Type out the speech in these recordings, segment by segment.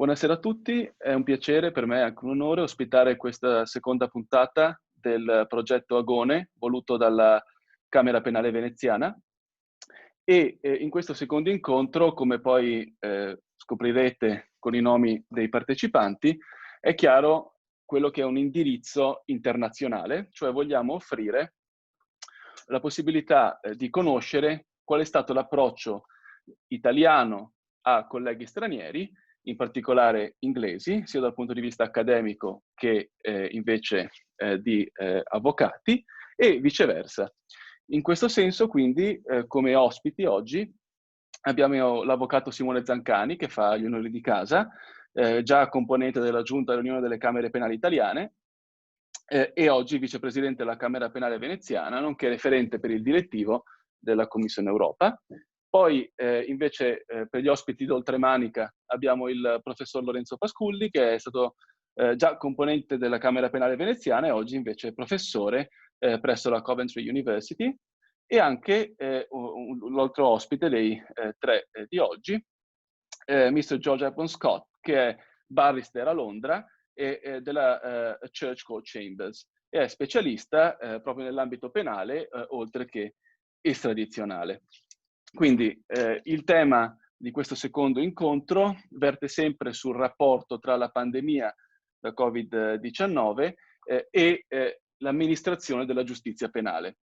Buonasera a tutti, è un piacere per me, anche un onore, ospitare questa seconda puntata del progetto Agone, voluto dalla Camera Penale Veneziana. E in questo secondo incontro, come poi scoprirete con i nomi dei partecipanti, è chiaro quello che è un indirizzo internazionale, cioè vogliamo offrire la possibilità di conoscere qual è stato l'approccio italiano a colleghi stranieri, in particolare inglesi, sia dal punto di vista accademico che invece di avvocati, e viceversa. In questo senso, quindi, come ospiti oggi abbiamo l'avvocato Simone Zancani, che fa gli onori di casa, già componente della Giunta dell'Unione delle Camere Penali Italiane, e oggi vicepresidente della Camera Penale Veneziana, nonché referente per il direttivo della Commissione Europa. Poi invece per gli ospiti d'oltremanica abbiamo il professor Lorenzo Pasculli, che è stato già componente della Camera Penale Veneziana e oggi invece professore presso la Coventry University, e anche l'altro ospite dei tre di oggi, Mr. George Hepburne Scott, che è barrister a Londra e della Church Court Chambers, e è specialista proprio nell'ambito penale, oltre che estradizionale. Quindi il tema di questo secondo incontro verte sempre sul rapporto tra la pandemia da Covid-19 e l'amministrazione della giustizia penale.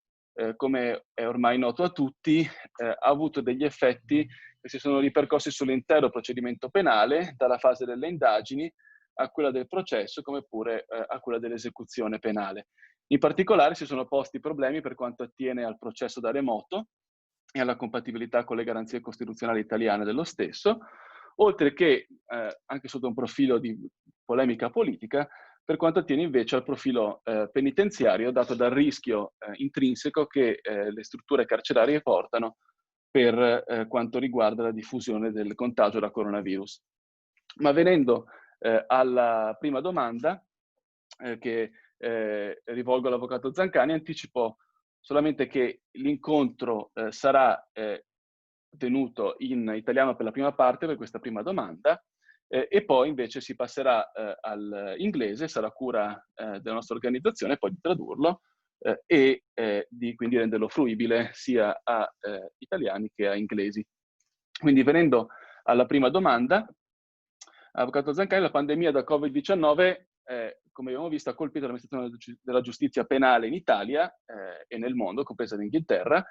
Come è ormai noto a tutti, ha avuto degli effetti che si sono ripercorsi sull'intero procedimento penale, dalla fase delle indagini a quella del processo, come pure a quella dell'esecuzione penale. In particolare si sono posti problemi per quanto attiene al processo da remoto e alla compatibilità con le garanzie costituzionali italiane dello stesso, oltre che, anche sotto un profilo di polemica politica, per quanto attiene invece al profilo penitenziario, dato dal rischio intrinseco che le strutture carcerarie portano per quanto riguarda la diffusione del contagio da coronavirus. Ma venendo alla prima domanda che rivolgo all'avvocato Zancani, anticipo solamente che l'incontro sarà tenuto in italiano per la prima parte, per questa prima domanda, e poi invece si passerà all'inglese, sarà cura della nostra organizzazione poi di tradurlo e di quindi renderlo fruibile sia a italiani che a inglesi. Quindi venendo alla prima domanda, avvocato Zancani, la pandemia da Covid-19, come abbiamo visto, ha colpito l'amministrazione della giustizia penale in Italia e nel mondo, compresa l'Inghilterra.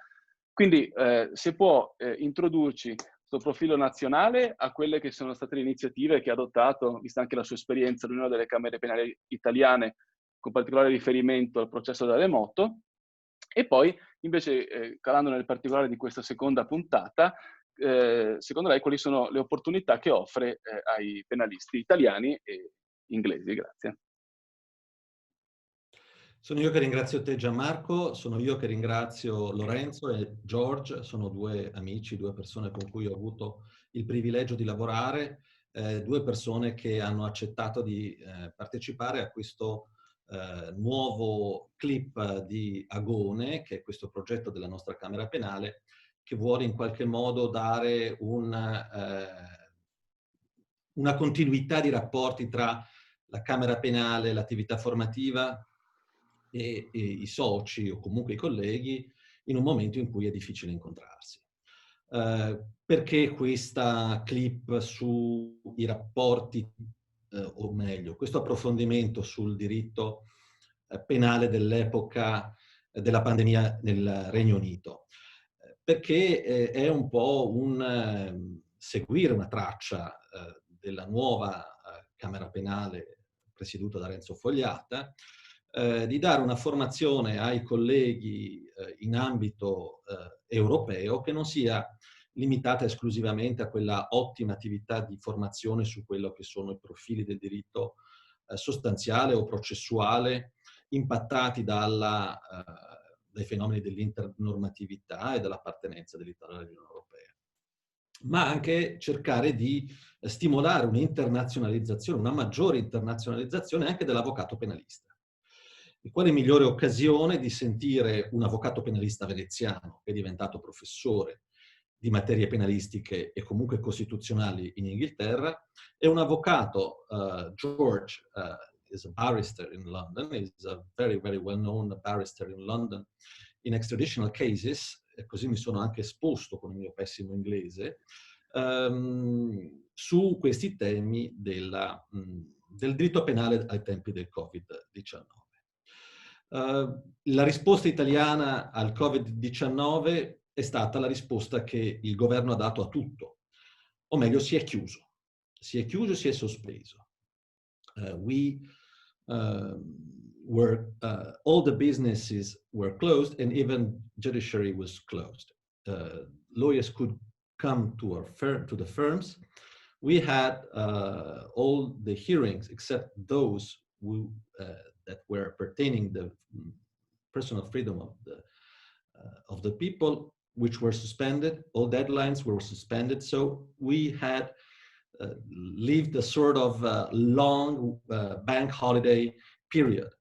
Quindi se può introdurci questo profilo nazionale a quelle che sono state le iniziative che ha adottato, vista anche la sua esperienza all'Unione delle Camere Penali Italiane, con particolare riferimento al processo da remoto, e poi invece, calando nel particolare di questa seconda puntata, secondo lei quali sono le opportunità che offre ai penalisti italiani e inglesi? Grazie. Sono io che ringrazio te, Gianmarco, sono io che ringrazio Lorenzo e George, sono due amici, due persone con cui ho avuto il privilegio di lavorare, due persone che hanno accettato di partecipare a questo nuovo clip di Agone, che è questo progetto della nostra Camera Penale, che vuole in qualche modo dare una continuità di rapporti tra la Camera Penale, l'attività formativa e i soci o comunque i colleghi in un momento in cui è difficile incontrarsi. Perché questa clip sui rapporti, o meglio, questo approfondimento sul diritto penale dell'epoca della pandemia nel Regno Unito? Perché è un po' un seguire una traccia della nuova Camera Penale presieduta da Renzo Fogliata, di dare una formazione ai colleghi in ambito europeo che non sia limitata esclusivamente a quella ottima attività di formazione su quello che sono i profili del diritto sostanziale o processuale impattati dai fenomeni dell'internormatività e dell'appartenenza dell'Italia all'Unione Europea, ma anche cercare di stimolare un'internazionalizzazione, una maggiore internazionalizzazione anche dell'avvocato penalista. E quale migliore occasione di sentire un avvocato penalista veneziano che è diventato professore di materie penalistiche e comunque costituzionali in Inghilterra, e un avvocato, George, is a barrister in London, is a very, very well-known barrister in London in extraditional cases, e così mi sono anche esposto con il mio pessimo inglese, su questi temi del diritto penale ai tempi del Covid-19. La risposta italiana al Covid-19 è stata la risposta che il governo ha dato a tutto, o meglio si è chiuso, si è sospeso. All the businesses were closed, and even judiciary was closed. Lawyers could come to the firms. We had all the hearings except those that were pertaining the personal freedom of the people, which were suspended. All deadlines were suspended. So we had lived a sort of long bank holiday period.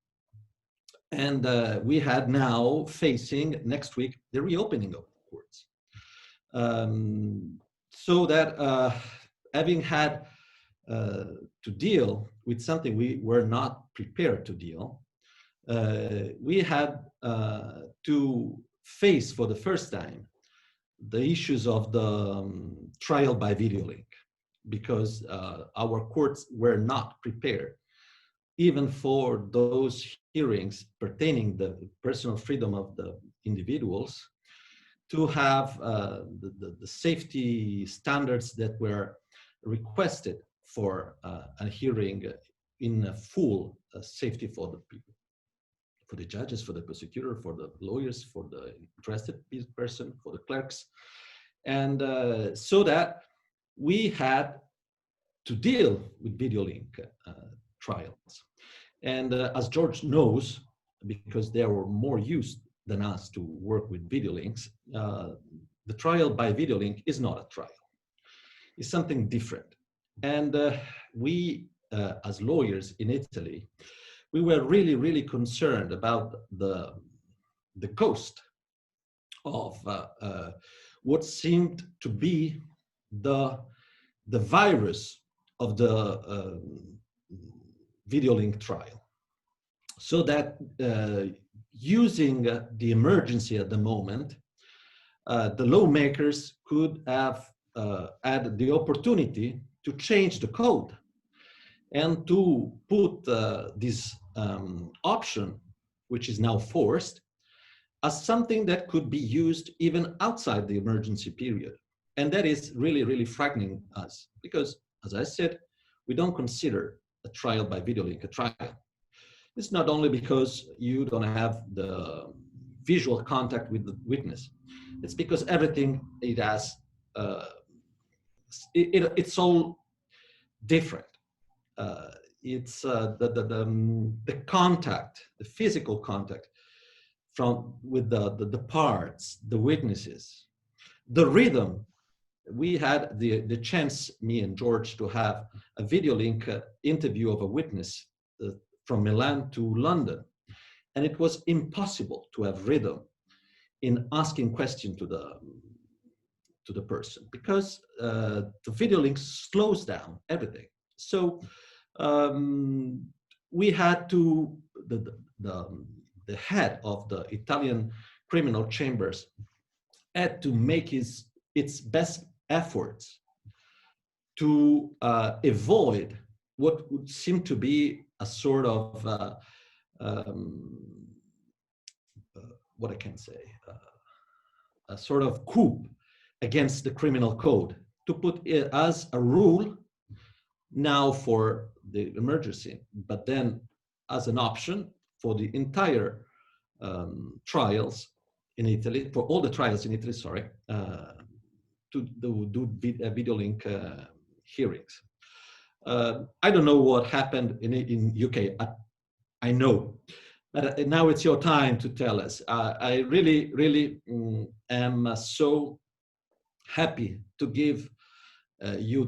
And we had now facing next week the reopening of the courts. So that having had to deal with something we were not prepared to deal, we had to face for the first time the issues of the trial by video link, because our courts were not prepared even for those hearings pertaining the personal freedom of the individuals to have the safety standards that were requested for a hearing in full safety for the people, for the judges, for the prosecutor, for the lawyers, for the interested person, for the clerks. And so that we had to deal with video link trials. And as George knows, because they were more used than us to work with video links, the trial by video link is not a trial. It's something different. And we, as lawyers in Italy, we were really, really concerned about the cost of what seemed to be the virus of the video link trial. So that using the emergency at the moment, the lawmakers could have had the opportunity to change the code and to put this option, which is now forced, as something that could be used even outside the emergency period. And that is really, really frightening us, because, as I said, we don't consider a trial by video link a trial. It's not only because you don't have the visual contact with the witness. It's because everything it has, it's all different. It's the contact, the physical contact with the parts, the witnesses, the rhythm. We had the chance, me and George, to have a video link interview of a witness from Milan to London. And it was impossible to have rhythm in asking questions to the person, because the video link slows down everything. So we had to, the head of the Italian criminal chambers had to make its best efforts to avoid what would seem to be a sort of, what I can say, a sort of coup against the criminal code, to put it as a rule now for the emergency, but then as an option for the entire trials in Italy, for all the trials in Italy, sorry, to do video link hearings. I don't know what happened in UK. I know, but now it's your time to tell us. I really, really am so happy to give you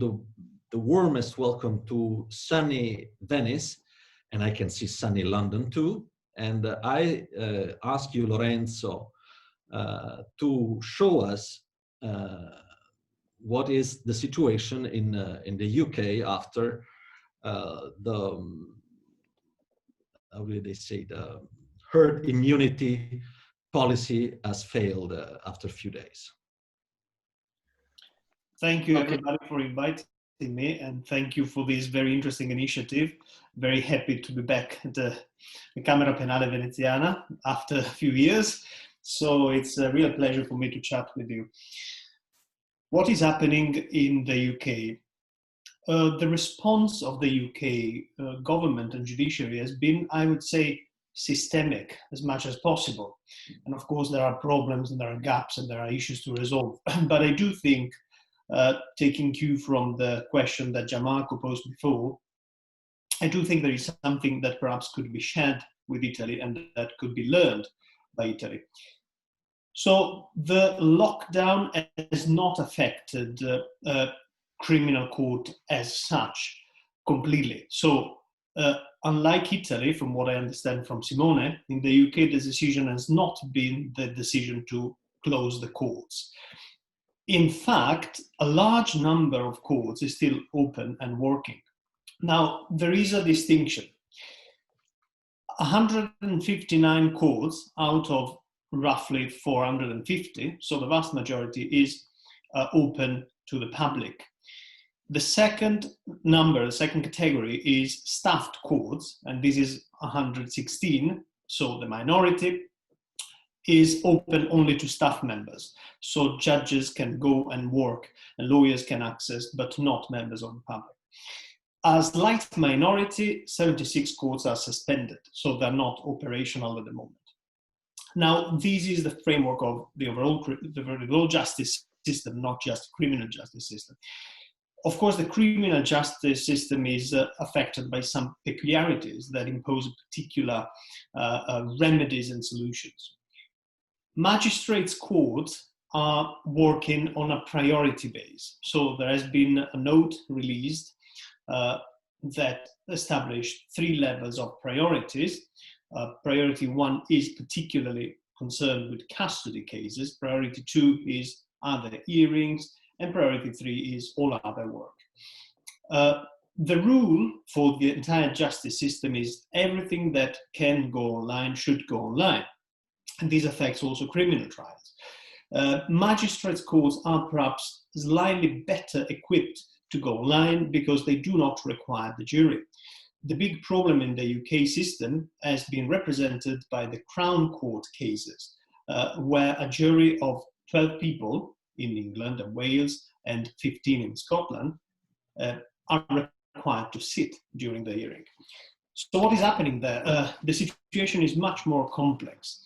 the warmest welcome to sunny Venice, and I can see sunny London too. And I ask you, Lorenzo, to show us what is the situation in the UK after how do they say, the herd immunity policy has failed after a few days. Thank you, everybody, for inviting me, and thank you for this very interesting initiative. Very happy to be back at the Camera Penale Veneziana after a few years. So it's a real pleasure for me to chat with you. What is happening in the UK? The response of the UK government and judiciary has been, I would say, systemic as much as possible. And of course, there are problems and there are gaps and there are issues to resolve. But I do think, taking cue from the question that Gianmarco posed before, I do think there is something that perhaps could be shared with Italy and that could be learned by Italy. So the lockdown has not affected criminal court as such completely. So unlike Italy, from what I understand from Simone, in the UK the decision has not been the decision to close the courts. In fact, a large number of courts is still open and working. Now, there is a distinction. 159 courts out of roughly 450, so the vast majority is open to the public. The second number, the second category is staffed courts, and this is 116, so the minority is open only to staff members. So judges can go and work and lawyers can access, but not members of the public. A slight minority, 76 courts are suspended, so they're not operational at the moment. Now, this is the framework of the overall justice system, not just criminal justice system. Of course, the criminal justice system is affected by some peculiarities that impose particular remedies and solutions. Magistrates' courts are working on a priority base. So there has been a note released that established 3 levels of priorities. Priority 1 is particularly concerned with custody cases. Priority 2 is other hearings. And priority 3 is all other work. The rule for the entire justice system is everything that can go online should go online. And this affects also criminal trials. Magistrates' courts are perhaps slightly better equipped to go online because they do not require the jury. The big problem in the UK system has been represented by the Crown Court cases, where a jury of 12 people in England and Wales and 15 in Scotland are required to sit during the hearing. So what is happening there? The situation is much more complex.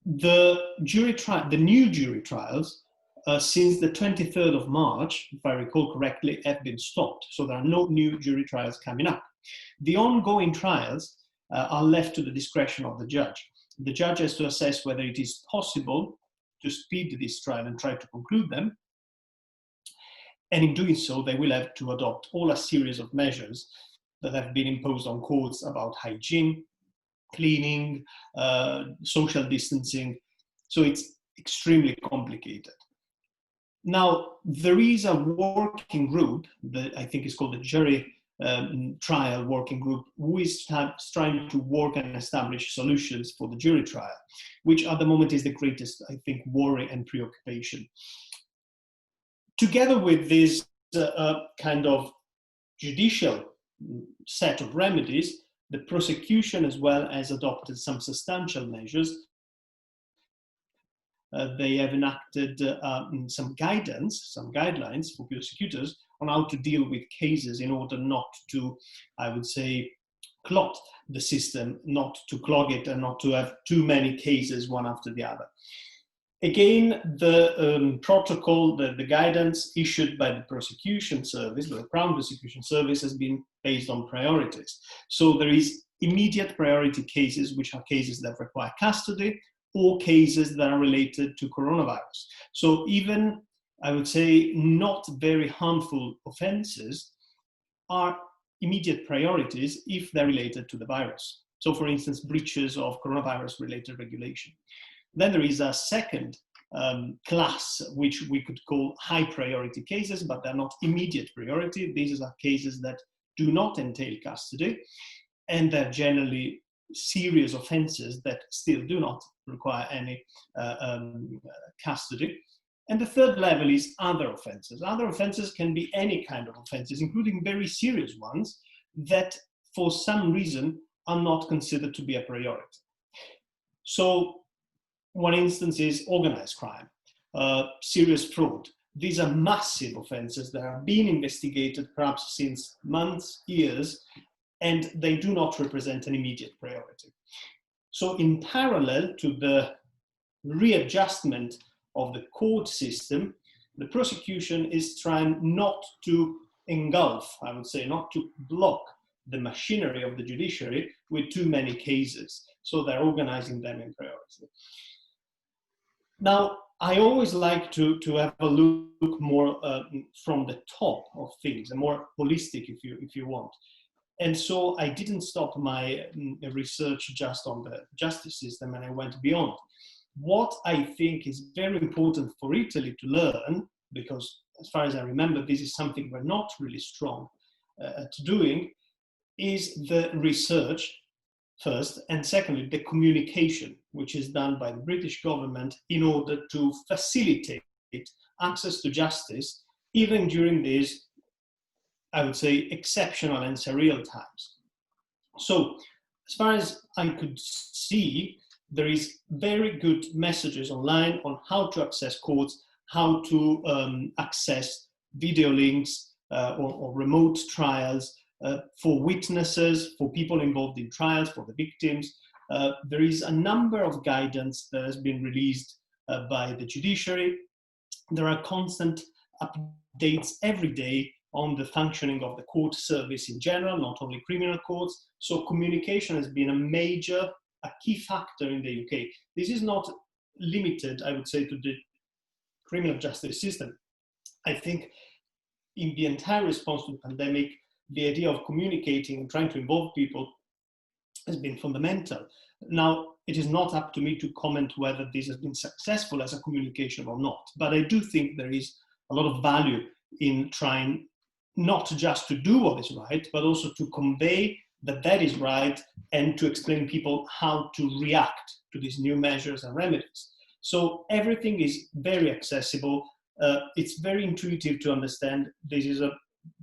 The new jury trials, since the 23rd of March, if I recall correctly, have been stopped. So there are no new jury trials coming up. The ongoing trials are left to the discretion of the judge. The judge has to assess whether it is possible to speed this trial and try to conclude them. And in doing so, they will have to adopt all a series of measures that have been imposed on courts about hygiene, cleaning, social distancing. So it's extremely complicated. Now, there is a working group that I think is called the Jury Trial Working Group, who is trying to work and establish solutions for the jury trial, which at the moment is the greatest, I think, worry and preoccupation. Together with this kind of judicial set of remedies, the prosecution as well has adopted some substantial measures. They have enacted some guidelines for prosecutors on how to deal with cases in order not to, I would say, clot the system, not to clog it and not to have too many cases one after the other. Again, the protocol, the guidance issued by the prosecution service, the Crown Prosecution Service, has been based on priorities. So there is immediate priority cases, which are cases that require custody, or cases that are related to coronavirus. So even, I would say, not very harmful offenses are immediate priorities if they're related to the virus. So for instance, breaches of coronavirus-related regulation. Then there is a second class, which we could call high priority cases, but they're not immediate priority. These are cases that do not entail custody, and they're generally serious offences that still do not require any custody. And the third level is other offences. Other offences can be any kind of offences, including very serious ones that for some reason are not considered to be a priority. So one instance is organized crime, serious fraud. These are massive offences that are being investigated perhaps since months, years, and they do not represent an immediate priority. So in parallel to the readjustment of the court system, the prosecution is trying not to engulf, I would say, not to block the machinery of the judiciary with too many cases. So they're organizing them in priority. Now, I always like to have a look more from the top of things, and more holistic if you want. And so I didn't stop my research just on the justice system, and I went beyond. What I think is very important for Italy to learn, because as far as I remember, this is something we're not really strong at doing, is the research first, and secondly, the communication, which is done by the British government in order to facilitate access to justice, even during these, I would say, exceptional and surreal times. So, as far as I could see, there is very good messages online on how to access courts, how to access video links or remote trials for witnesses, for people involved in trials, for the victims. There is a number of guidance that has been released by the judiciary. There are constant updates every day on the functioning of the court service in general, not only criminal courts. So communication has been a key factor in the UK. This is not limited, I would say, to the criminal justice system. I think in the entire response to the pandemic, the idea of communicating and trying to involve people has been fundamental. Now, it is not up to me to comment whether this has been successful as a communication or not, but I do think there is a lot of value in trying not just to do what is right, but also to convey that that is right and to explain people how to react to these new measures and remedies. So everything is very accessible. It's very intuitive to understand. This is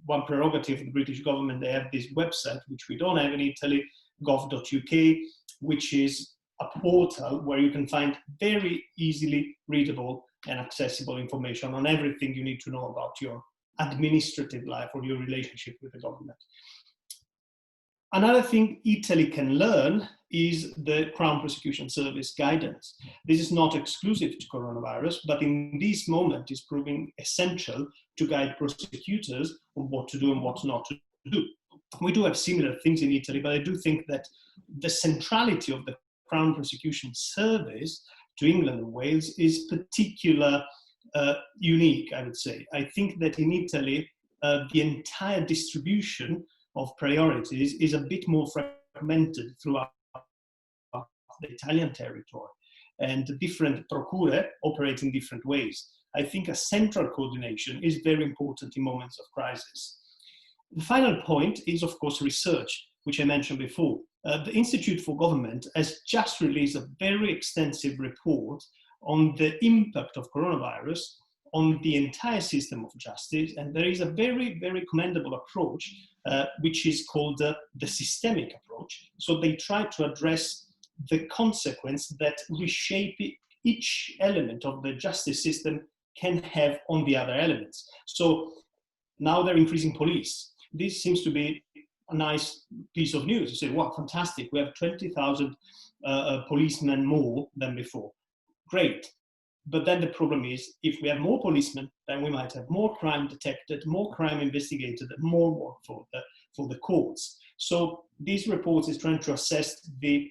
one prerogative of the British government. They have this website, which we don't have in Italy, gov.uk, which is a portal where you can find very easily readable and accessible information on everything you need to know about your administrative life or your relationship with the government. Another thing Italy can learn is the Crown Prosecution Service guidance. This is not exclusive to coronavirus, but in this moment is proving essential to guide prosecutors on what to do and what not to do. We do have similar things in Italy, but I do think that the centrality of the Crown Prosecution Service to England and Wales is particularly unique, I would say. I think that in Italy, the entire distribution of priorities is a bit more fragmented throughout the Italian territory, and different procure operate in different ways. I think a central coordination is very important in moments of crisis. The final point is, of course, research, which I mentioned before. The Institute for Government has just released a very extensive report on the impact of coronavirus on the entire system of justice, and there is a very, very commendable approach, which is called the systemic approach. So they try to address the consequence that reshape each element of the justice system can have on the other elements. So now they're increasing police. This seems to be a nice piece of news. You say, wow, fantastic, we have 20,000 policemen more than before. Great. But then the problem is, if we have more policemen, then we might have more crime detected, more crime investigated, and more work for the courts. So this report is trying to assess the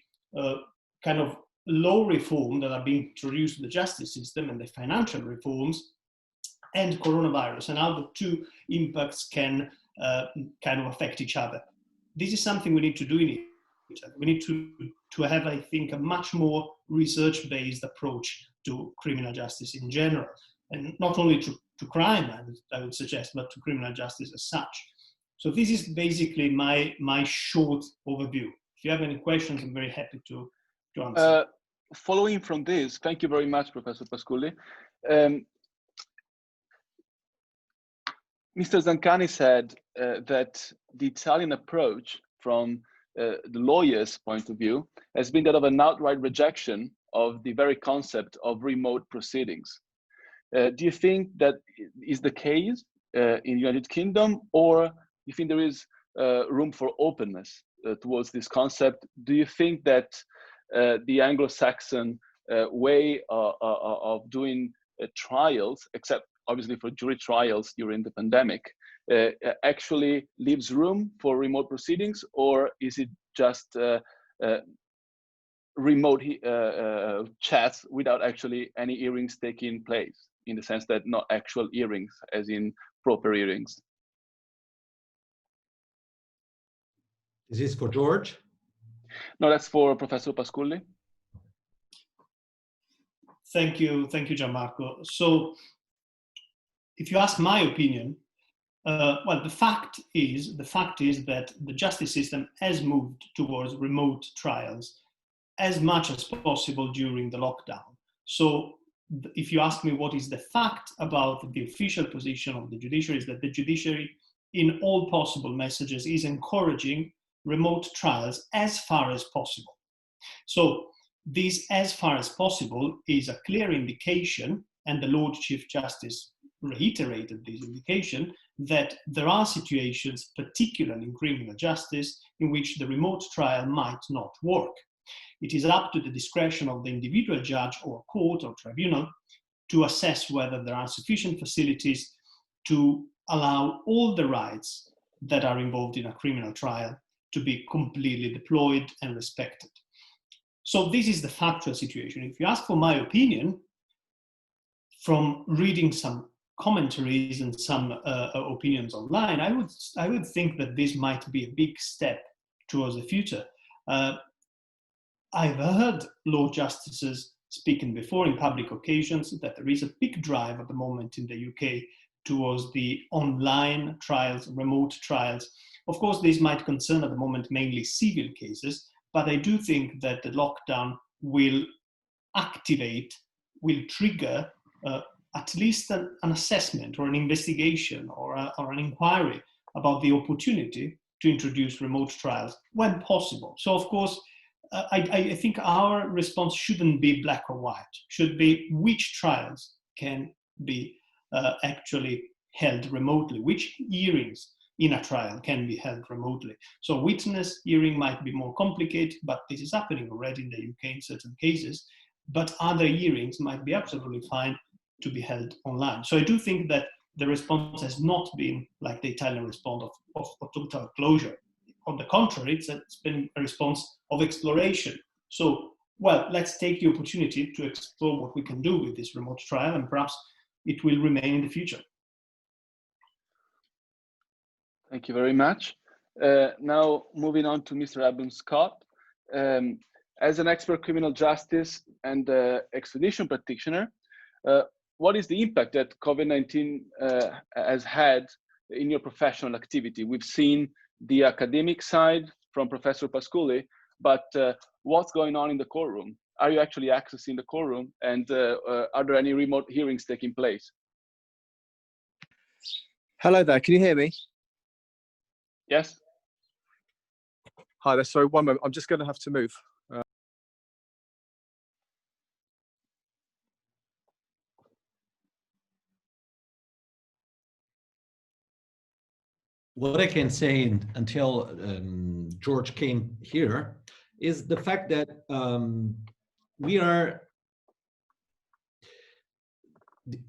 kind of law reform that are being introduced to the justice system and the financial reforms and coronavirus, and how the two impacts can kind of affect each other. This is something we need to do in We need to have, I think, a much more research-based approach to criminal justice in general, and not only to crime, I would suggest, but to criminal justice as such. So this is basically my short overview. If you have any questions, I'm very happy to answer. Following from this, thank you very much, Professor Pasculli. Mr. Zancani said that the Italian approach from the lawyer's point of view has been that of an outright rejection of the very concept of remote proceedings. Do you think that is the case in the United Kingdom, or do you think there is room for openness towards this concept? Do you think that the Anglo-Saxon way of doing trials, except obviously for jury trials during the pandemic, actually leaves room for remote proceedings, or is it just remote chats without actually any hearings taking place, in the sense that not actual hearings, as in proper hearings? Is this for George? No, that's for Professor Pasculli. Thank you, Gianmarco. So, if you ask my opinion, well, the fact is that the justice system has moved towards remote trials as much as possible during the lockdown. So, if you ask me what is the fact about the official position of the judiciary, is that the judiciary, in all possible messages, is encouraging remote trials as far as possible. So, this as far as possible is a clear indication, and the Lord Chief Justice reiterated this indication, that there are situations, particularly in criminal justice, in which the remote trial might not work. It is up to the discretion of the individual judge or court or tribunal to assess whether there are sufficient facilities to allow all the rights that are involved in a criminal trial to be completely deployed and respected. So this is the factual situation. If you ask for my opinion, from reading some commentaries and some opinions online, I would think that this might be a big step towards the future. I've heard law justices speaking before in public occasions that there is a big drive at the moment in the UK towards the online trials, remote trials. Of course, this might concern at the moment mainly civil cases, but I do think that the lockdown will trigger at least an assessment or an investigation or an inquiry about the opportunity to introduce remote trials when possible. So, of course, I think our response shouldn't be black or white, should be which trials can be actually held remotely, which hearings in a trial can be held remotely. So witness hearing might be more complicated, but this is happening already in the UK in certain cases, but other hearings might be absolutely fine to be held online. So I do think that the response has not been like the Italian response of total closure. On the contrary, it's been a response of exploration. So, well, let's take the opportunity to explore what we can do with this remote trial, and perhaps it will remain in the future. Thank you very much. Now, moving on to Mr. Hepburne Scott. As an expert criminal justice and extradition practitioner, what is the impact that COVID-19 has had in your professional activity? We've seen the academic side from Professor Pasculli, but what's going on in the courtroom? Are you actually accessing the courtroom, and are there any remote hearings taking place? Hello there, can you hear me? Yes. Hi there, sorry, one moment, I'm just going to have to move. What I can say until George came here is the fact that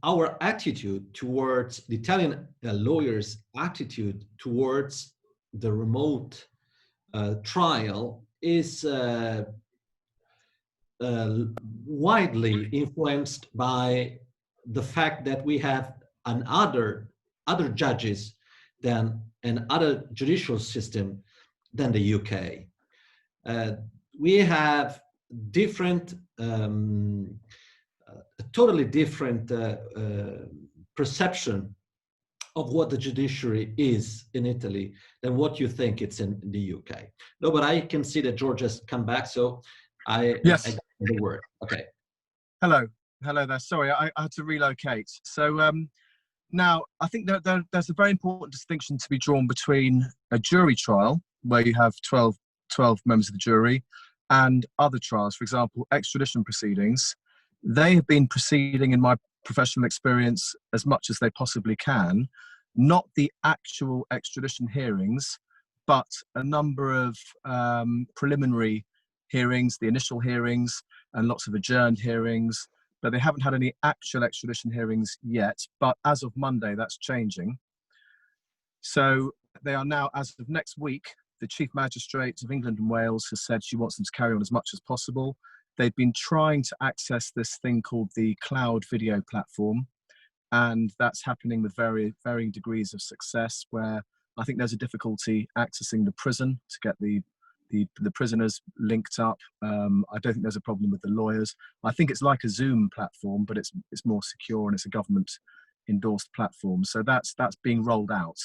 our attitude towards the Italian lawyers' attitude towards the remote trial is widely influenced by the fact that we have other judges and other judicial system than the UK. we have different, a totally different perception of what the judiciary is in Italy than what you think it's in the UK. No, but I can see that George has come back, so Yes. I got the word. Okay. Hello there. Sorry, I had to relocate. So now I think there's a very important distinction to be drawn between a jury trial, where you have 12 members of the jury, and other trials. For example, extradition proceedings. They have been proceeding, in my professional experience, as much as they possibly can, not the actual extradition hearings, but a number of preliminary hearings, the initial hearings, and lots of adjourned hearings, but they haven't had any actual extradition hearings yet. But as of Monday, that's changing. So they are now, as of next week, the Chief Magistrate of England and Wales has said she wants them to carry on as much as possible. They've been trying to access this thing called the cloud video platform, and that's happening with varying degrees of success, where I think there's a difficulty accessing the prison to get the prisoners linked up. I don't think there's a problem with the lawyers. I think it's like a Zoom platform, but it's more secure, and it's a government endorsed platform. So that's being rolled out.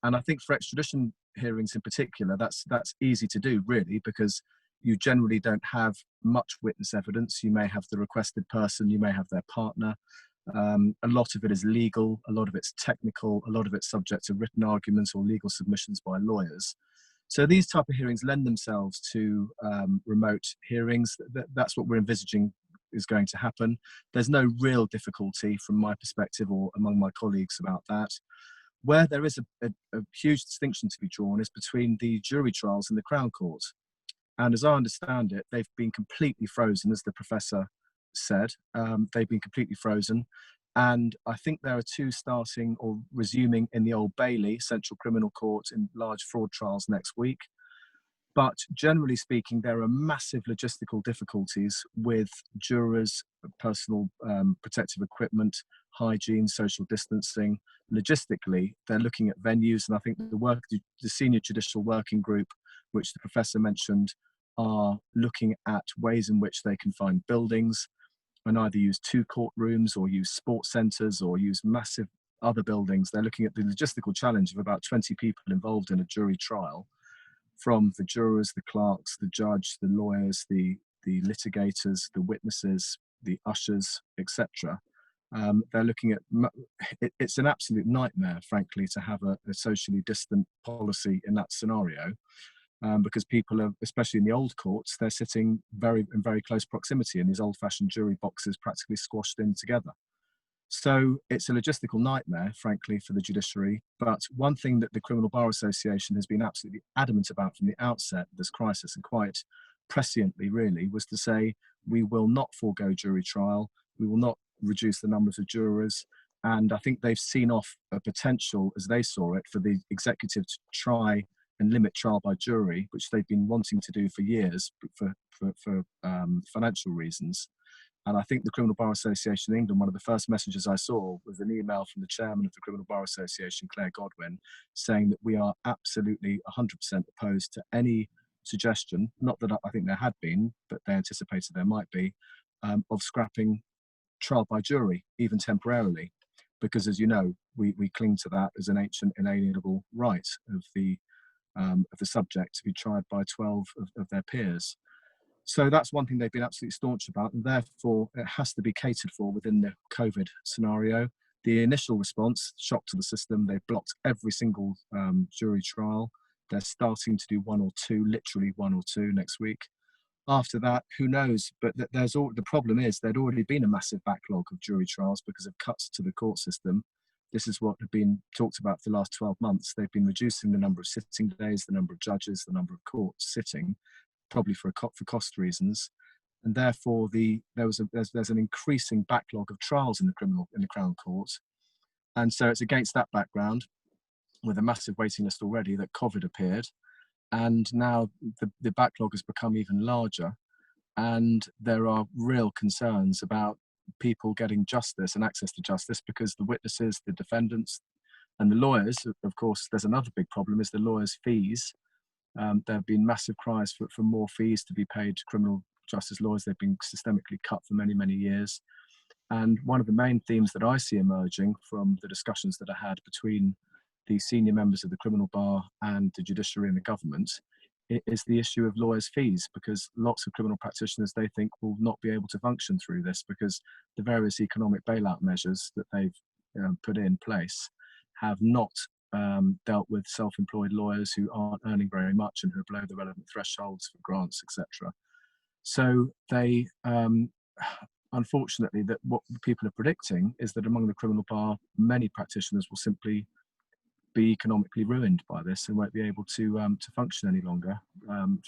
And I think for extradition hearings in particular, that's easy to do, really, because you generally don't have much witness evidence. You may have the requested person, you may have their partner. A lot of it is legal, a lot of it's technical, a lot of it's subject to written arguments or legal submissions by lawyers. So these type of hearings lend themselves to remote hearings. That's what we're envisaging is going to happen. There's no real difficulty from my perspective or among my colleagues about that. Where there is a huge distinction to be drawn is between the jury trials and the Crown Court. And as I understand it, they've been completely frozen, as the professor said. They've been completely frozen. And I think there are two starting or resuming in the Old Bailey, Central Criminal Court, in large fraud trials next week. But generally speaking, there are massive logistical difficulties with jurors, personal protective equipment, hygiene, social distancing. Logistically, they're looking at venues, and I think the senior judicial working group, which the professor mentioned, are looking at ways in which they can find buildings and either use 2 courtrooms or use sports centres or use massive other buildings. They're looking at the logistical challenge of about 20 people involved in a jury trial, from the jurors, the clerks, the judge, the lawyers, the litigators, the witnesses, the ushers, etc. They're looking at, it's an absolute nightmare, frankly, to have a socially distant policy in that scenario, because people are, especially in the old courts, they're sitting in very close proximity in these old-fashioned jury boxes, practically squashed in together. So it's a logistical nightmare, frankly, for the judiciary. But one thing that the Criminal Bar Association has been absolutely adamant about from the outset of this crisis, and quite presciently really, was to say, we will not forego jury trial, we will not reduce the numbers of jurors. And I think they've seen off a potential, as they saw it, for the executive to try and limit trial by jury, which they've been wanting to do for years for financial reasons. And I think the Criminal Bar Association in England, one of the first messages I saw was an email from the chairman of the Criminal Bar Association, Claire Godwin, saying that we are absolutely 100% opposed to any suggestion, not that I think there had been, but they anticipated there might be, of scrapping trial by jury, even temporarily. Because, as you know, we cling to that as an ancient inalienable right of the subject to be tried by 12 of their peers. So that's one thing they've been absolutely staunch about, and therefore it has to be catered for within the COVID scenario. The initial response, shock to the system, they've blocked every single jury trial. They're starting to do 1 or 2, literally 1 or 2 next week. After that, who knows? But the problem is there'd already been a massive backlog of jury trials because of cuts to the court system. This is what had been talked about for the last 12 months. They've been reducing the number of sitting days, the number of judges, the number of courts sitting, probably for cost reasons, and therefore there's an increasing backlog of trials in the Crown Court, and so it's against that background, with a massive waiting list already, that COVID appeared, and now the backlog has become even larger, and there are real concerns about people getting justice and access to justice, because the witnesses, the defendants, and the lawyers, of course, there's another big problem, is the lawyers' fees. There have been massive cries for more fees to be paid to criminal justice lawyers. They've been systemically cut for many, many years. And one of the main themes that I see emerging from the discussions that I had between the senior members of the criminal bar and the judiciary and the government is the issue of lawyers' fees, because lots of criminal practitioners, they think, will not be able to function through this because the various economic bailout measures that they've put in place have not dealt with self-employed lawyers who aren't earning very much and who are below the relevant thresholds for grants, etc. So they, unfortunately, that what people are predicting is that among the criminal bar, many practitioners will simply be economically ruined by this and won't be able to function any longer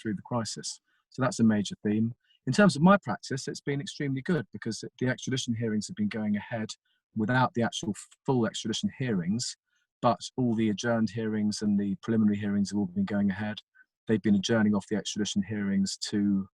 through the crisis. So that's a major theme. In terms of my practice, it's been extremely good because the extradition hearings have been going ahead without the actual full extradition hearings, but all the adjourned hearings and the preliminary hearings have all been going ahead. They've been adjourning off the extradition hearings to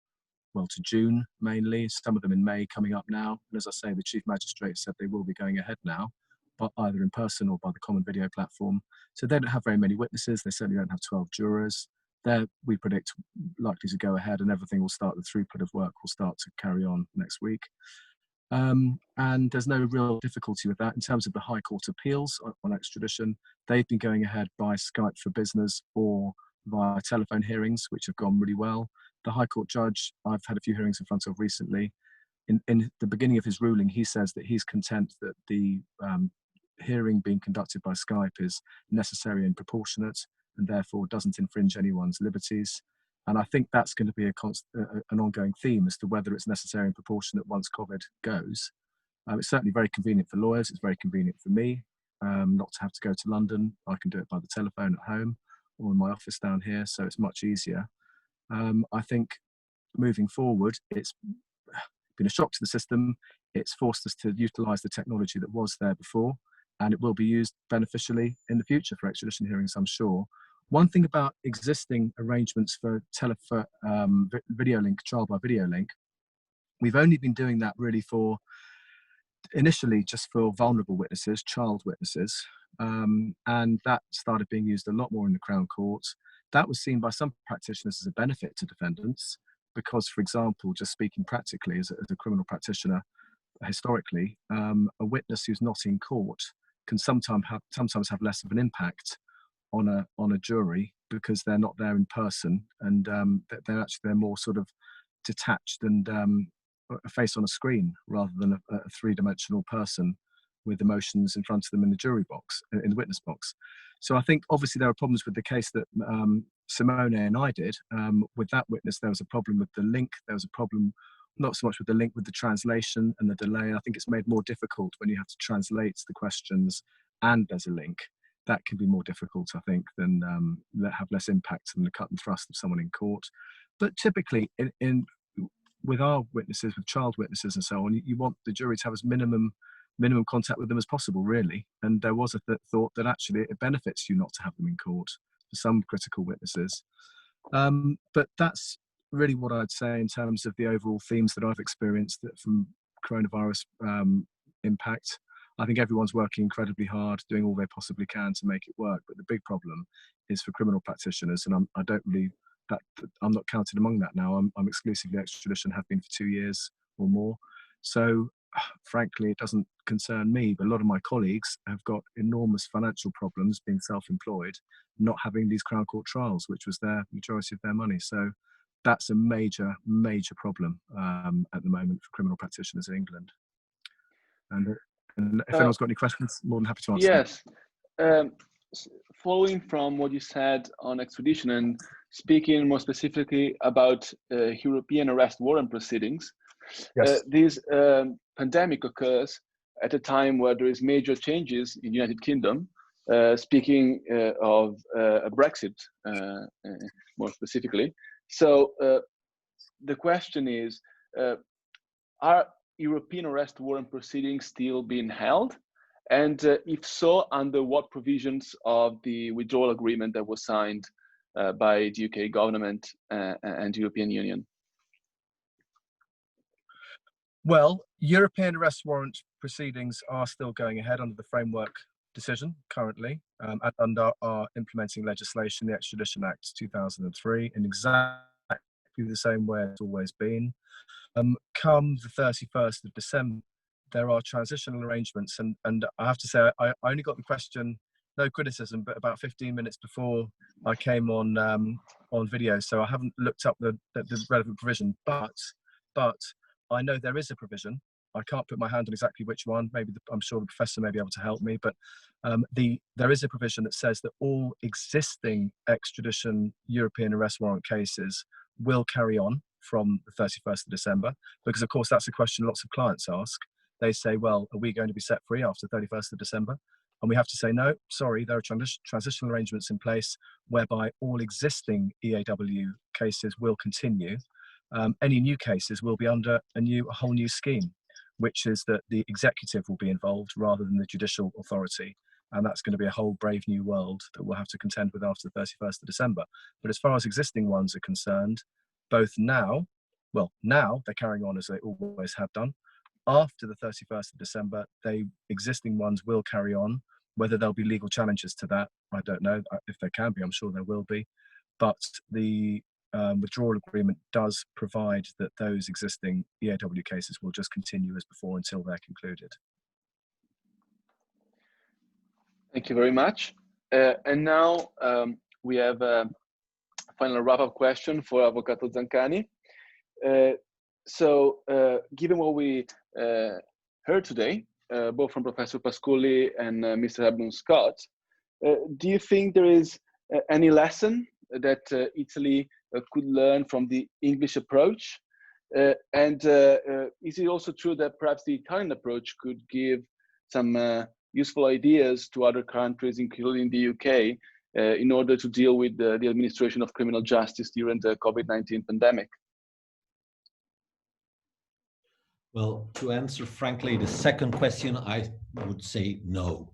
June mainly, some of them in May coming up now. And as I say, the Chief Magistrate said they will be going ahead now, but either in person or by the common video platform. So they don't have very many witnesses. They certainly don't have 12 jurors. They're, we predict, likely to go ahead, and everything will start, the throughput of work will start to carry on next week. And there's no real difficulty with that. In terms of the High Court appeals on extradition, they've been going ahead by Skype for Business or via telephone hearings, which have gone really well. The High Court judge I've had a few hearings in front of recently, in the beginning of his ruling, he says that he's content that the hearing being conducted by Skype is necessary and proportionate and therefore doesn't infringe anyone's liberties. And I think that's going to be an ongoing theme as to whether it's necessary and proportionate once COVID goes. It's certainly very convenient for lawyers. It's very convenient for me not to have to go to London. I can do it by the telephone at home or in my office down here, so it's much easier. I think moving forward, it's been a shock to the system. It's forced us to utilise the technology that was there before, and it will be used beneficially in the future for extradition hearings, I'm sure. One thing about existing arrangements for video link, trial by video link, we've only been doing that really for, initially just for vulnerable witnesses, child witnesses, and that started being used a lot more in the Crown Court. That was seen by some practitioners as a benefit to defendants because, for example, just speaking practically as a criminal practitioner, historically, a witness who's not in court can sometimes have less of an impact on a jury because they're not there in person, and they're more sort of detached and a face on a screen rather than a three-dimensional person with emotions in front of them in the jury box, in the witness box. So I think obviously there are problems with the case that Simone and I did. With that witness, there was a problem with the link. There was a problem not so much with the link, with the translation and the delay. I think it's made more difficult when you have to translate the questions and there's a link. That can be more difficult, I think, than that have less impact than the cut and thrust of someone in court. But typically, with our witnesses, with child witnesses and so on, you want the jury to have as minimum contact with them as possible, really. And there was a thought that actually it benefits you not to have them in court for some critical witnesses. But that's really what I'd say in terms of the overall themes that I've experienced from coronavirus impact. I think everyone's working incredibly hard, doing all they possibly can to make it work. But the big problem is for criminal practitioners, and I'm not counted among that now. I'm exclusively extradition, have been for 2 years or more. So frankly, it doesn't concern me, but a lot of my colleagues have got enormous financial problems being self-employed, not having these Crown Court trials, which was their majority of their money. So that's a major, major problem at the moment for criminal practitioners in England. And if anyone's got any questions, more than happy to answer. Yes. Following from what you said on extradition and speaking more specifically about European arrest warrant proceedings, yes. This pandemic occurs at a time where there is major changes in the United Kingdom, speaking of a Brexit more specifically. So the question is, are European arrest warrant proceedings still being held? And if so, under what provisions of the withdrawal agreement that was signed by the UK government and the European Union? Well, European arrest warrant proceedings are still going ahead under the framework decision currently, and under our implementing legislation, the Extradition Act 2003, in exactly the same way it's always been. Come the 31st of December, there are transitional arrangements, and I have to say, I only got the question, no criticism, but about 15 minutes before I came on video, so I haven't looked up the relevant provision, but I know there is a provision. I can't put my hand on exactly which one. Maybe I'm sure the professor may be able to help me, but there is a provision that says that all existing extradition European arrest warrant cases will carry on from the 31st of December, because of course that's a question lots of clients ask. They say, well, are we going to be set free after 31st of December? And we have to say, no, sorry, there are transitional arrangements in place whereby all existing EAW cases will continue. Any new cases will be under a whole new scheme, which is that the executive will be involved rather than the judicial authority. And that's going to be a whole brave new world that we'll have to contend with after the 31st of December. But as far as existing ones are concerned, both now they're carrying on as they always have done. After the 31st of December, existing ones will carry on. Whether there'll be legal challenges to that, I don't know. If there can be, I'm sure there will be. But the withdrawal agreement does provide that those existing EAW cases will just continue as before until they're concluded. Thank you very much. And now we have a final wrap-up question for Avvocato Zancani. So given what we heard today, both from Professor Pasculli and Mr. Hepburne Scott, do you think there is any lesson that Italy could learn from the English approach? And is it also true that perhaps the Italian approach could give some useful ideas to other countries, including the UK, in order to deal with the administration of criminal justice during the COVID-19 pandemic? Well, to answer frankly the second question, I would say no.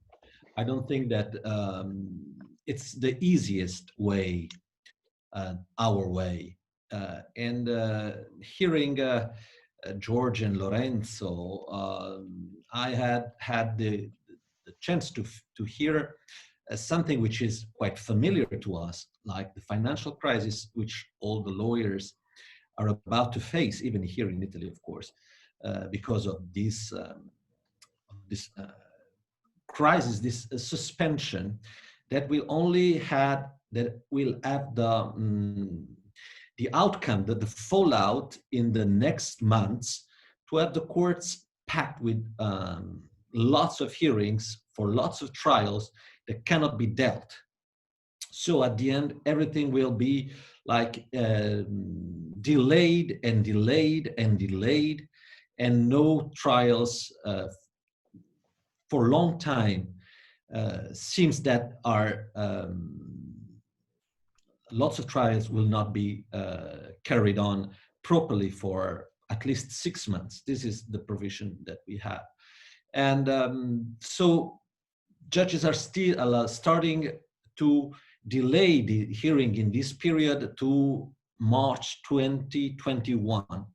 I don't think that it's the easiest way, our way. And hearing George and Lorenzo, I had the chance to hear something which is quite familiar to us, like the financial crisis which all the lawyers are about to face, even here in Italy, of course. Because of this crisis, this suspension that will have the outcome, the fallout in the next months, to have the courts packed with lots of hearings for lots of trials that cannot be dealt. So at the end, everything will be like delayed and delayed and delayed, and no trials for a long time. Seems that lots of trials will not be carried on properly for at least 6 months. This is the provision that we have. And so judges are still starting to delay the hearing in this period to March 2021.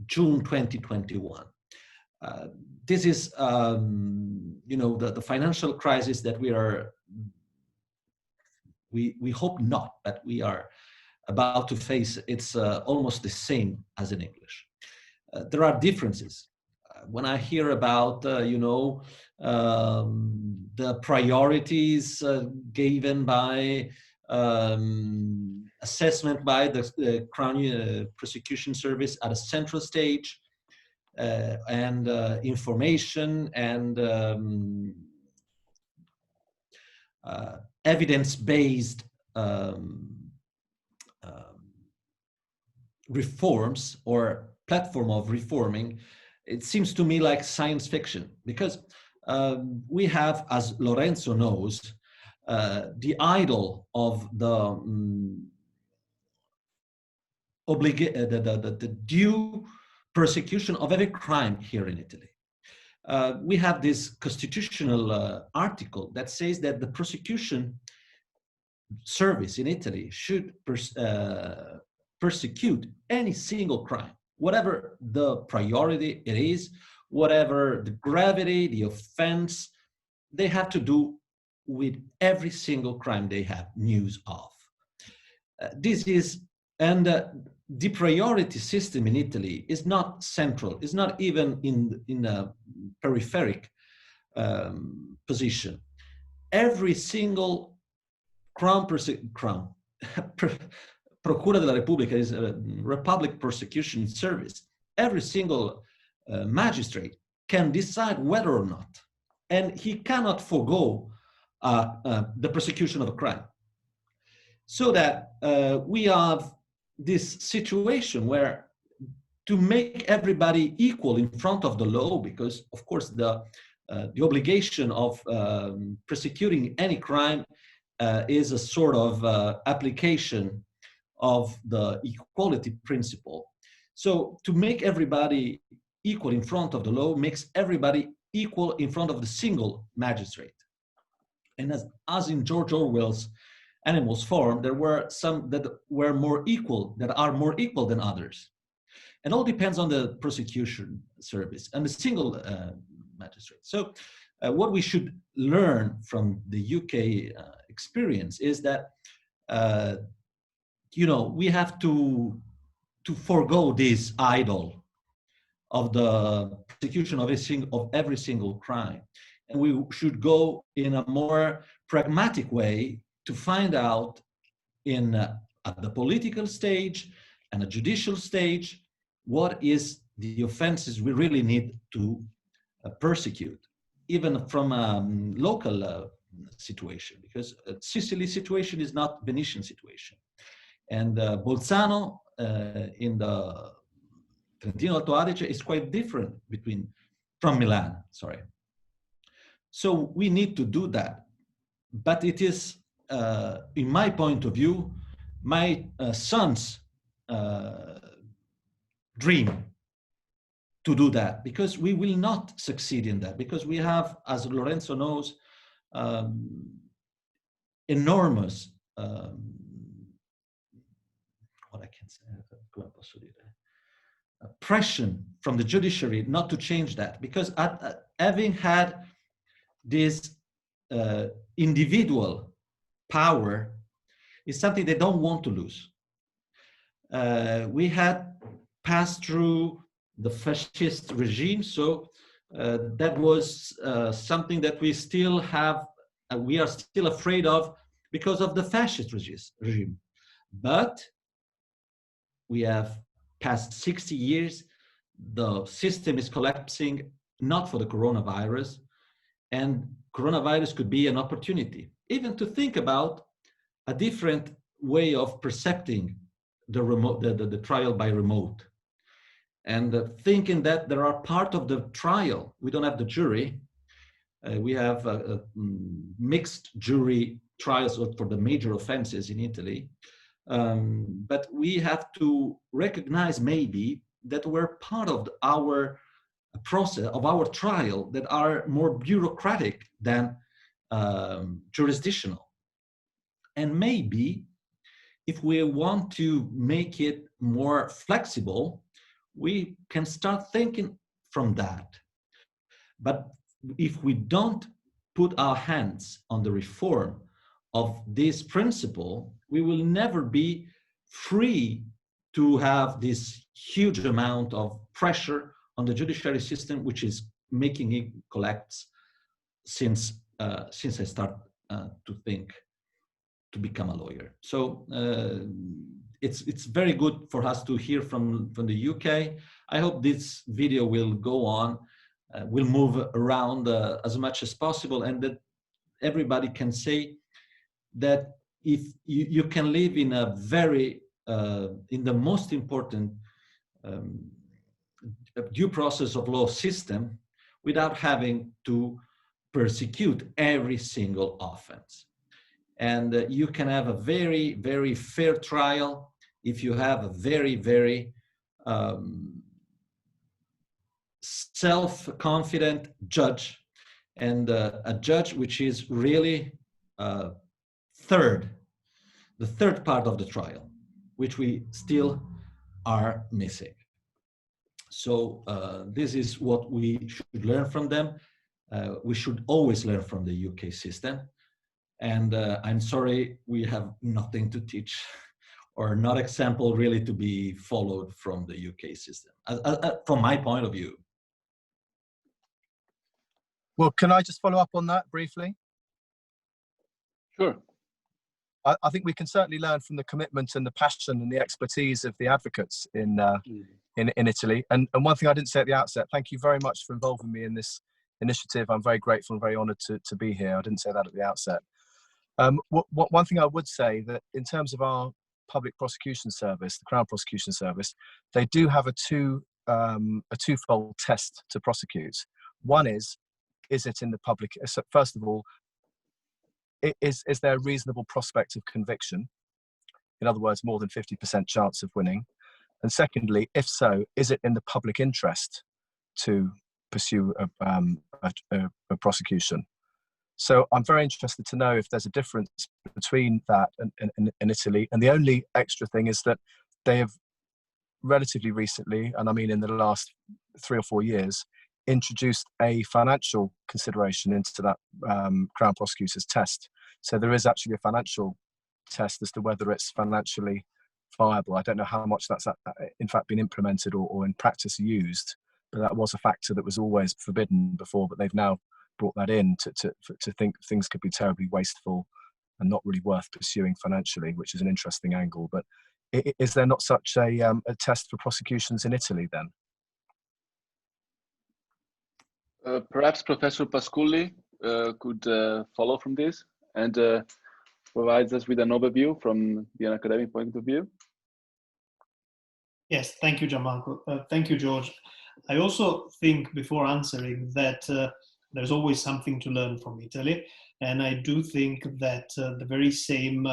June 2021. This is, the financial crisis that we hope not, but we are about to face. It's almost the same as in English. There are differences. When I hear about, the priorities given by assessment by the Crown Prosecution Service at a central stage, and information and evidence-based reforms or platform of reforming, it seems to me like science fiction, because we have, as Lorenzo knows, the idol of the due persecution of every crime here in Italy. We have this constitutional article that says that the prosecution service in Italy should persecute any single crime, whatever the priority it is, whatever the gravity, the offense, they have to do with every single crime they have news of. The priority system in Italy is not central, it's not even in a peripheric position. Every single Procura della Repubblica is a Republic Prosecution Service. Every single magistrate can decide whether or not, and he cannot forego the prosecution of a crime. So that we have this situation where, to make everybody equal in front of the law, because of course the obligation of prosecuting any crime is a sort of application of the equality principle. So to make everybody equal in front of the law makes everybody equal in front of the single magistrate. And as in George Orwell's Animals Farm, there were some that were more equal, that are more equal than others. And all depends on the prosecution service and the single magistrate. So what we should learn from the UK experience is that, we have to forego this idol of the prosecution of every single crime. And we should go in a more pragmatic way to find out at the political stage and a judicial stage, what is the offenses we really need to persecute, even from a local situation, because Sicily situation is not Venetian situation. And Bolzano in the Trentino Alto Adige is quite different from Milan, sorry. So we need to do that. But it is, in my point of view, my son's dream to do that, because we will not succeed in that, because we have, as Lorenzo knows, enormous, what I can say, pressure from the judiciary not to change that, because having had this individual power is something they don't want to lose. We had passed through the fascist regime, so that was something that we still have, we are still afraid of because of the fascist regime. But we have passed 60 years, the system is collapsing, not for the coronavirus, and coronavirus could be an opportunity, even to think about a different way of percepting the trial by remote. And thinking that there are part of the trial, we don't have the jury, we have mixed jury trials for the major offenses in Italy, but we have to recognize maybe that we're part of our process, of our trial, that are more bureaucratic than jurisdictional. And maybe if we want to make it more flexible, we can start thinking from that. But if we don't put our hands on the reform of this principle, we will never be free to have this huge amount of pressure on the judiciary system, which is making it collapse since I start to think to become a lawyer. So it's very good for us to hear from the UK. I hope this video will go on, will move around as much as possible, and that everybody can say that if you can live in a very, in the most important due process of law system without having to persecute every single offense. And you can have a very, very fair trial if you have a very, very self-confident judge, and a judge which is really the third part of the trial, which we still are missing. So this is what we should learn from them. We should always learn from the UK system. And I'm sorry, we have nothing to teach or not example really to be followed from the UK system, from my point of view. Well, can I just follow up on that briefly? Sure. I think we can certainly learn from the commitment and the passion and the expertise of the advocates in Italy. And one thing I didn't say at the outset, thank you very much for involving me in this initiative. I'm very grateful and very honoured to be here. I didn't say that at the outset. One thing I would say, that in terms of our public prosecution service, the Crown Prosecution Service, they do have a twofold test to prosecute. One is it in the public? So first of all, is there a reasonable prospect of conviction? In other words, more than 50% chance of winning. And secondly, if so, is it in the public interest to pursue a prosecution? So I'm very interested to know if there's a difference between that and in Italy. And the only extra thing is that they have relatively recently, and I mean in the last 3 or 4 years, introduced a financial consideration into that Crown Prosecutor's test. So there is actually a financial test as to whether it's financially viable. I don't know how much that's in fact been implemented or in practice used, but that was a factor that was always forbidden before, but they've now brought that in to think things could be terribly wasteful and not really worth pursuing financially, which is an interesting angle. But is there not such a test for prosecutions in Italy then? Perhaps Professor Pasculli could follow from this and provides us with an overview from the academic point of view. Yes, thank you, Gianmarco. Thank you, George. I also think, before answering, that there's always something to learn from Italy. And I do think that the very same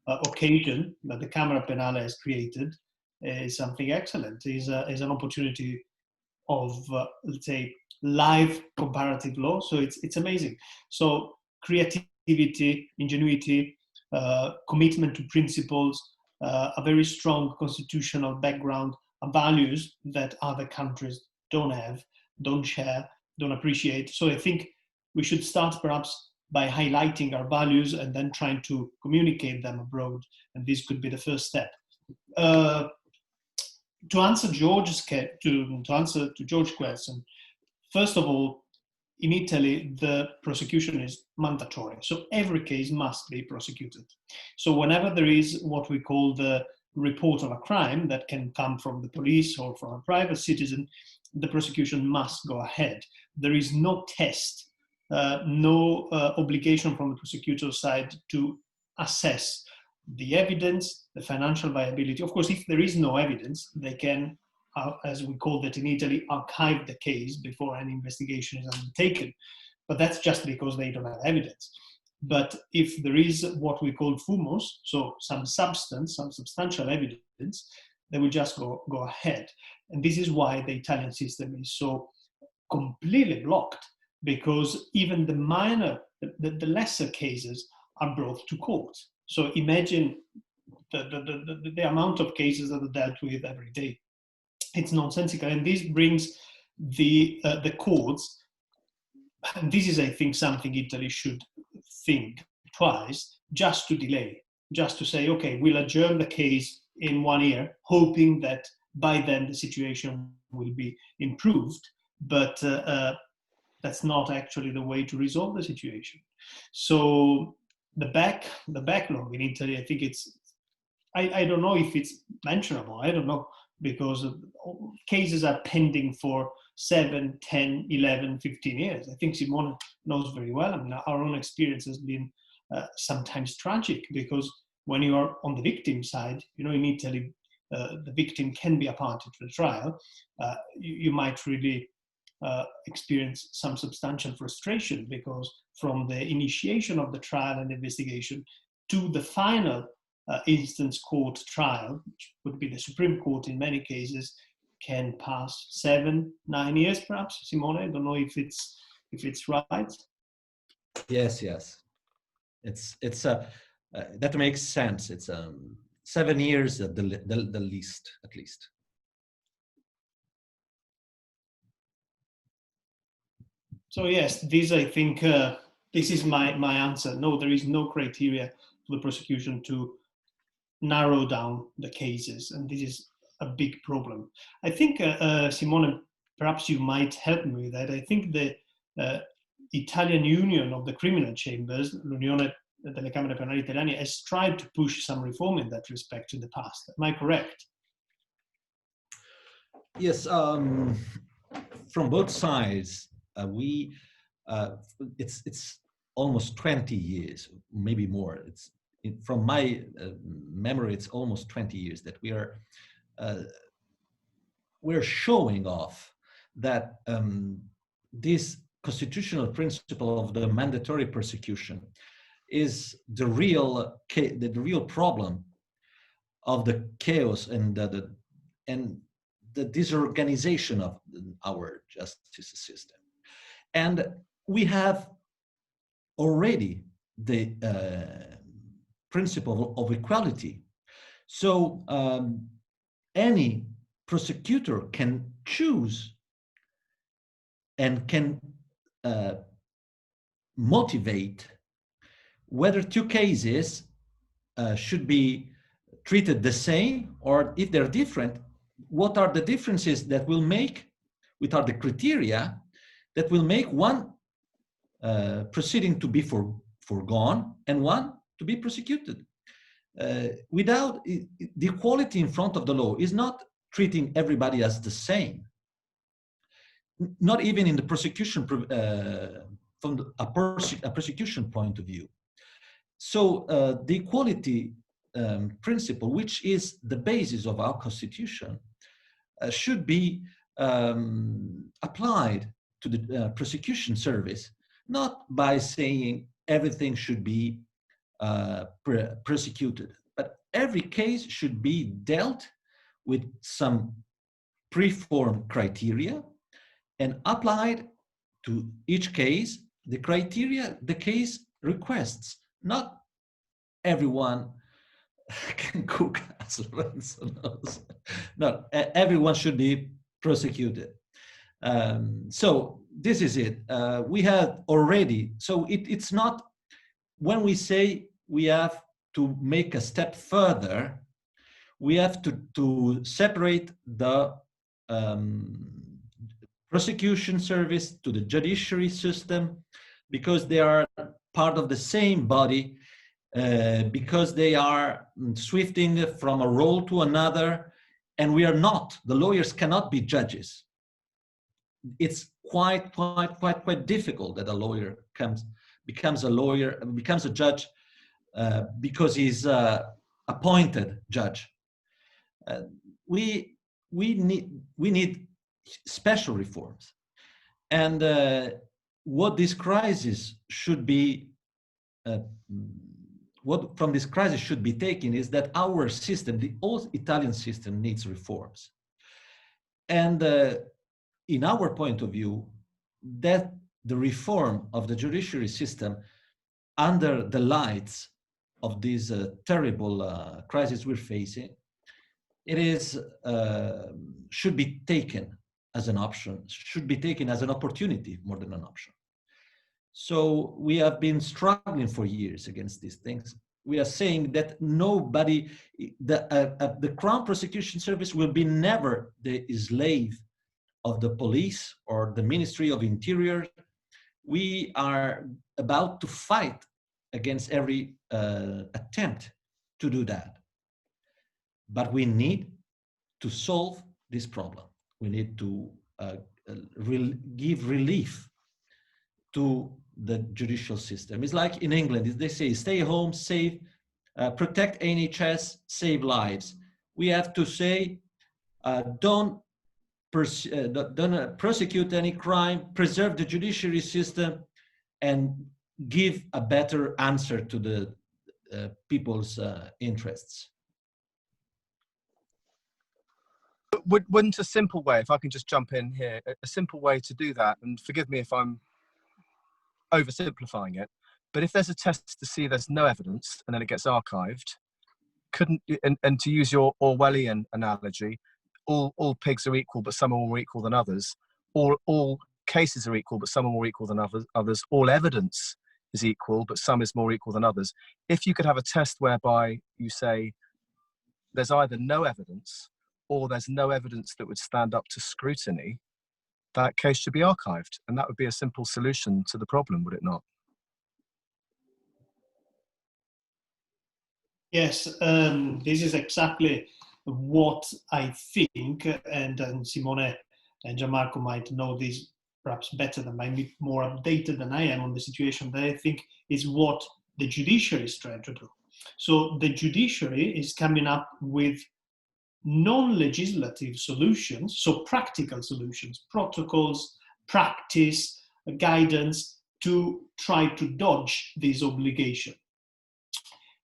occasion that the Camera Penale has created is something excellent, is an opportunity of, let's say, live comparative law. So it's amazing. So creativity, ingenuity, commitment to principles, a very strong constitutional background, values that other countries don't have, don't share, don't appreciate. So I think we should start perhaps by highlighting our values and then trying to communicate them abroad. And this could be the first step. To answer George's question, first of all, in Italy, the prosecution is mandatory. So every case must be prosecuted. So whenever there is what we call the report of a crime that can come from the police or from a private citizen, the prosecution must go ahead. There is no test, no obligation from the prosecutor's side to assess the evidence, the financial viability. Of course, if there is no evidence, they can, as we call that in Italy, archive the case before any investigation is undertaken. But that's just because they don't have evidence. But if there is what we call fumos, so some substance, some substantial evidence, they will just go ahead. And this is why the Italian system is so completely blocked, because even the minor, the lesser cases are brought to court. So imagine the amount of cases that are dealt with every day. It's nonsensical, and this brings the courts, and this is, I think, something Italy should think twice, just to delay, just to say, okay, we'll adjourn the case in 1 year, hoping that by then the situation will be improved, but that's not actually the way to resolve the situation. So the backlog in Italy, I think I don't know if it's mentionable, I don't know, because cases are pending for 7, 10, 11, 15 years. I think Simone knows very well. I mean, our own experience has been sometimes tragic, because when you are on the victim side, you know, in Italy, the victim can be a party to the trial. You might really experience some substantial frustration, because from the initiation of the trial and investigation to the final instance court trial, which would be the Supreme Court in many cases, can pass 7, 9 years, perhaps. Simone, I don't know if it's right. Yes. It's that makes sense. It's 7 years at the least, at least. So yes, this I think this is my answer. No, there is no criteria for the prosecution to narrow down the cases, and this is a big problem. I think, Simone, perhaps you might help me with that. I think the Italian Union of the Criminal Chambers, l'Unione delle Camere Penali Italiane, has tried to push some reform in that respect in the past. Am I correct? Yes, from both sides, it's almost 20 years, maybe more. From my memory, it's almost 20 years that we're showing off that this constitutional principle of the mandatory persecution is the real problem of the chaos and the disorganization of our justice system. And we have already the principle of equality. So any prosecutor can choose and can motivate whether two cases should be treated the same, or if they're different, what are the differences that will make, what are the criteria that will make one proceeding to be foregone and one to be prosecuted. Without the equality in front of the law is not treating everybody as the same, not even in the prosecution from a prosecution point of view. So the equality principle, which is the basis of our constitution, should be applied to the prosecution service, not by saying everything should be prosecuted, but every case should be dealt with some preformed criteria and applied to each case the criteria the case requests. Not everyone can cook, as Lorenzo knows. No, everyone should be prosecuted. So this is it. We have already, so it's not, when we say we have to make a step further, we have to separate the prosecution service to the judiciary system, because they are part of the same body, because they are swifting from a role to another, and we are not. The lawyers cannot be judges. It's quite difficult that a lawyer becomes a lawyer, becomes a judge because he's appointed judge. We need special reforms, and what this crisis should be, what from this crisis should be taken is that our system, the old Italian system, needs reforms. And in our point of view, that the reform of the judiciary system under the lights of this terrible crisis we're facing, it is should be taken as an option, should be taken as an opportunity more than an option. So we have been struggling for years against these things. We are saying that nobody, the Crown Prosecution Service will be never the slave of the police or the Ministry of Interior. We are about to fight against every attempt to do that. But we need to solve this problem. We need to give relief to the judicial system. It's like in England, they say, stay home, save, protect NHS, save lives. We have to say, don't prosecute any crime, preserve the judiciary system, and give a better answer to the people's interests. Wouldn't a simple way, if I can just jump in here, a simple way to do that, and forgive me if I'm oversimplifying it, but if there's a test to see there's no evidence and then it gets archived, couldn't, and to use your Orwellian analogy, all pigs are equal, but some are more equal than others, all cases are equal, but some are more equal than others. All evidence is equal, but some is more equal than others. If you could have a test whereby you say there's either no evidence or there's no evidence that would stand up to scrutiny, that case should be archived. And that would be a simple solution to the problem, would it not? Yes, this is exactly what I think, and Simone and Gianmarco might know this perhaps better than might be more updated than I am on the situation, that I think is what the judiciary is trying to do. So the judiciary is coming up with non-legislative solutions, so practical solutions, protocols, practice, guidance to try to dodge this obligation.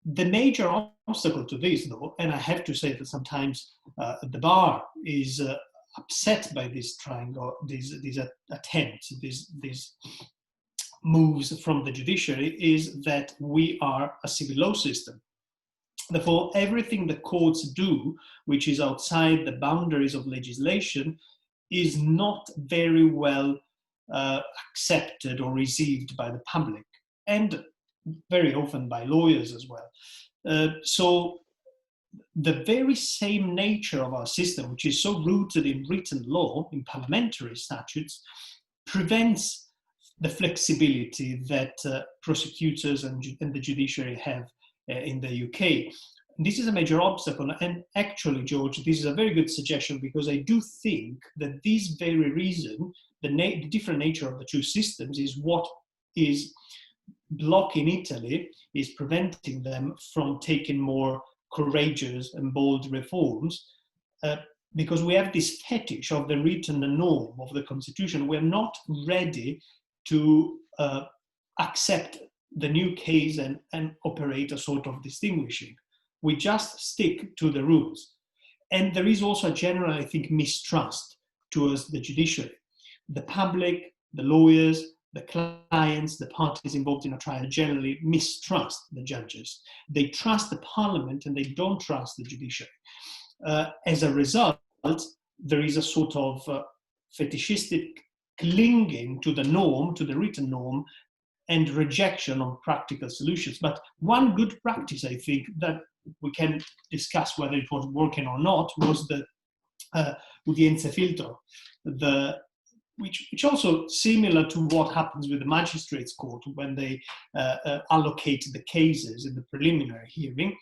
The major obstacle to this, though, and I have to say that sometimes the bar is upset by this triangle, these attempts, these moves from the judiciary, is that we are a civil law system. Therefore, everything the courts do, which is outside the boundaries of legislation, is not very well accepted or received by the public, and very often by lawyers as well. So the very same nature of our system, which is so rooted in written law, in parliamentary statutes, prevents the flexibility that prosecutors and the judiciary have in the UK. And this is a major obstacle. And actually, George, this is a very good suggestion, because I do think that this very reason, the different nature of the two systems, is what is blocking Italy, is preventing them from taking more courageous and bold reforms, because we have this fetish of the written norm of the constitution. We're not ready to accept the new case and operate a sort of distinguishing. We just stick to the rules. And there is also a general, I think, mistrust towards the judiciary. The public, the lawyers, the clients, the parties involved in a trial generally mistrust the judges. They trust the parliament and they don't trust the judiciary. As a result, there is a sort of fetishistic clinging to the norm, to the written norm, and rejection of practical solutions. But one good practice, I think, that we can discuss whether it was working or not, was the udienze filtro, which also similar to what happens with the magistrates' court when they allocate the cases in the preliminary hearing.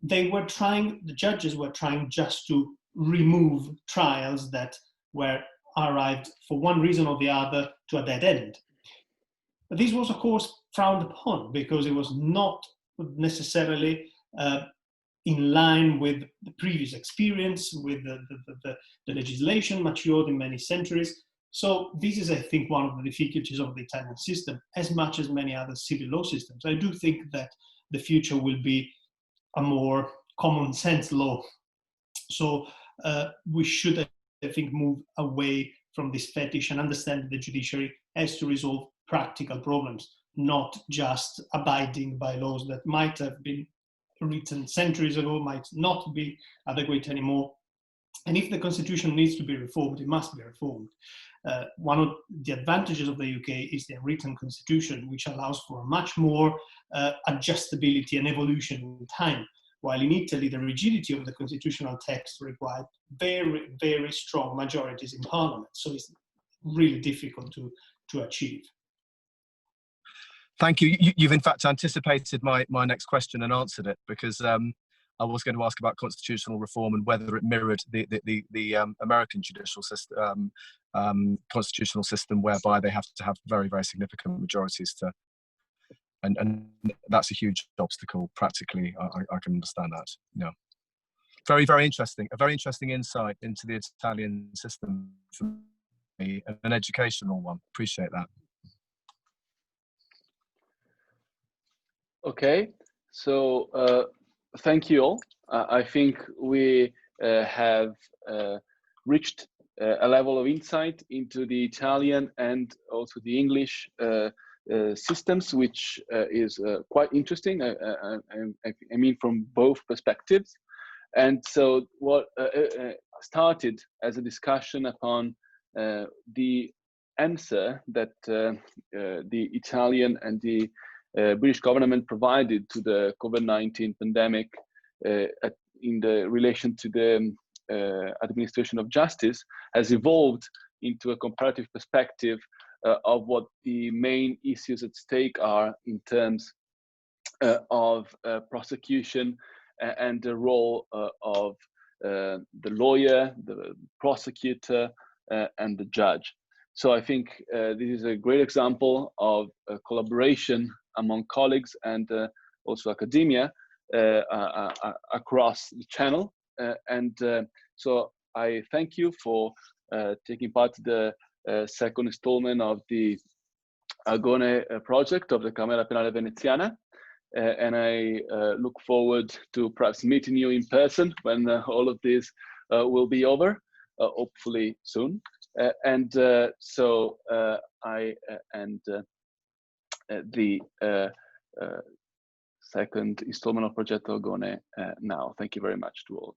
The judges were trying just to remove trials that were arrived for one reason or the other to a dead end. But this was, of course, frowned upon, because it was not necessarily in line with the previous experience, with the legislation matured in many centuries. So this is, I think, one of the difficulties of the Italian system, as much as many other civil law systems. I do think that the future will be a more common sense law. So we should, I think, move away from this fetish and understand that the judiciary has to resolve practical problems, not just abiding by laws that might have been written centuries ago, might not be adequate anymore. And if the constitution needs to be reformed, it must be reformed. One of the advantages of the UK is the written constitution, which allows for much more adjustability and evolution in time. While in Italy, the rigidity of the constitutional text required very, very strong majorities in parliament. So it's really difficult to achieve. Thank you. You've in fact anticipated my next question and answered it, because I was going to ask about constitutional reform and whether it mirrored the American judicial system, constitutional system, whereby they have to have very, very significant majorities to, and that's a huge obstacle practically. I can understand that. Yeah, very, very interesting. A very interesting insight into the Italian system for me, an educational one. Appreciate that. Okay, so thank you all. I think we have reached a level of insight into the Italian and also the English systems, which is quite interesting. I mean, from both perspectives. And so what started as a discussion upon the answer that the Italian and the British government provided to the COVID-19 pandemic in the relation to the administration of justice has evolved into a comparative perspective of what the main issues at stake are in terms of prosecution and the role of the lawyer, the prosecutor, and the judge. So I think this is a great example of collaboration among colleagues and also academia across the channel. So I thank you for taking part in the second installment of the Agone project of the Camera Penale Veneziana. And I look forward to perhaps meeting you in person when all of this will be over, hopefully soon. So I end the second installment of Progetto Agone now. Thank you very much to all.